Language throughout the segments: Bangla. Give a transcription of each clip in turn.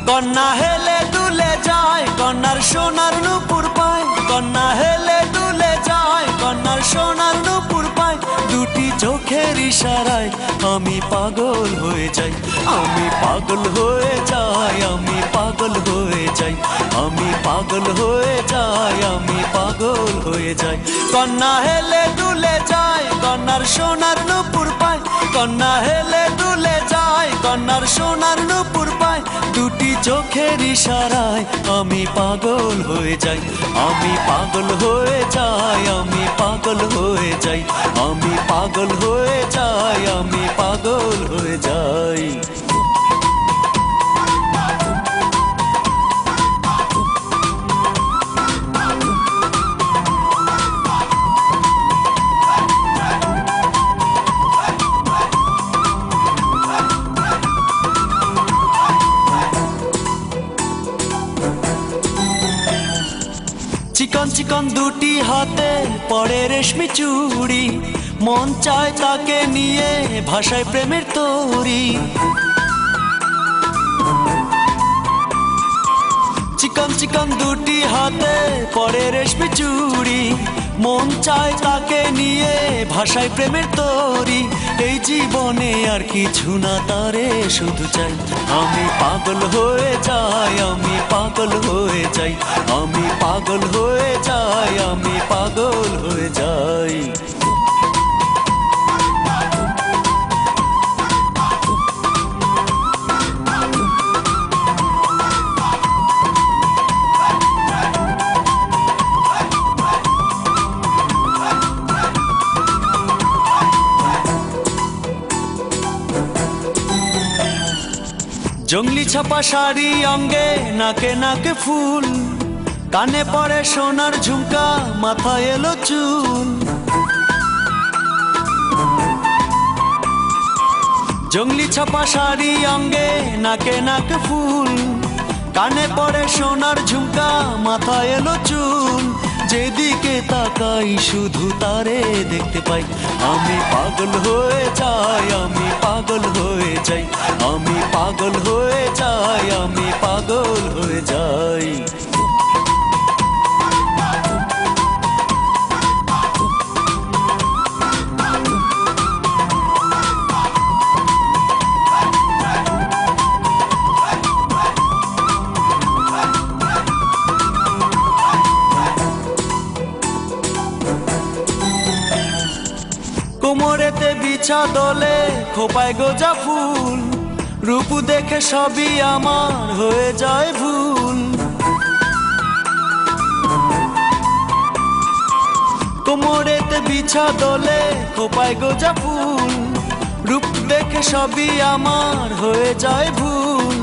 কন্যা হেলে দুলে যায় কন্যার সোনার নূপুর পায়, কন্যা হেলে দুলে যায় কন্যার সোনার নূপুর পায়। দুটি চোখের ইশারায় আমি পাগল হয়ে যাই, আমি পাগল হয়ে যাই, আমি পাগল হয়ে যাই, আমি পাগল হয়ে যাই, আমি পাগল হয়ে যাই। কন্যা হেলে দুলে যায় কন্যার সোনার নূপুর পায়, কন্যা হেলে দুলে যায় কন্যার সোনার নূপুর পায়। দুটি চোখের ইশারায় আমি পাগল হয়ে যাই, আমি পাগল হয়ে যাই, আমি পাগল হয়ে যাই, আমি পাগল হয়ে যাই, আমি পাগল হয়ে যাই। চিকন চিকন দুটি হাতে পড়ে রেশমি চুড়ি, মন চায় তাকে নিয়ে ভাষায় প্রেমের তরি। চিকন চিকন দুটি হাতে পড়ে রেশমি চুড়ি, মন চায় তাকে নিয়ে ভাষায় প্রেমের তরি। এই জীবনে আর কিছু না তারে শুধু চাই, আমি পাগল হয়ে যাই, আমি পাগল হয়ে যাই, আমি পাগল হয়ে যাই, আমি পাগল হয়ে যাই। জংলি ছাপা শাড়ি অঙ্গে, নাকে নাকে ফুল, কানে পড়ে সোনার ঝুমকা, মাথায় এলো চুল। জংলি ছাপা শাড়ি অঙ্গে, নাকে নাকে ফুল, কানে পড়ে সোনার ঝুমকা, মাথায় এলো চুল। যেদিকে তাকাই শুধু তারে দেখতে পাই, আমি পাগল হয়ে যাই, আমি পাগল হয়ে যাই, আমি পাগল হয়ে যাই, আমি পাগল হয়ে যাই। কোমরেতে বিছা দোলে, খোপায় গোজা ফুল, রূপ দেখে সবই আমার হয়ে যায় ভুল। কোমরেতে বিছা দোলে, খোপায় গোজা ফুল, রূপ দেখে সবই আমার হয়ে যায় ভুল।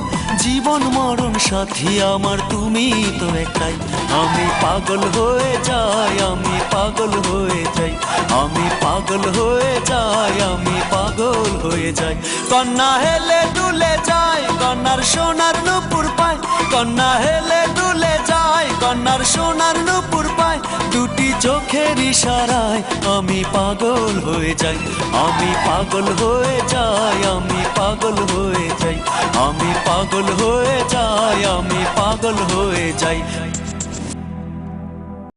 জীবন মরণ সাথী আমার তুমি তো একটাই, আমি পাগল হয়ে যাই, আমি পাগল হয়ে যাই, আমি পাগল হয়ে যাই, আমি পাগল হয়ে যাই। কন্যা হেলে দুলে যায় কন্যার সোনার নূপুর পায়, কন্যা হেলে দুলে যায় কন্যার সোনার নূপুর পায়। দুটি চোখের ইশারায় আমি পাগল হয়ে যাই, আমি পাগল হয়ে যাই, আমি পাগল হয়ে যাই, আমি পাগল হয়ে যাই, আমি পাগল হয়ে যাই।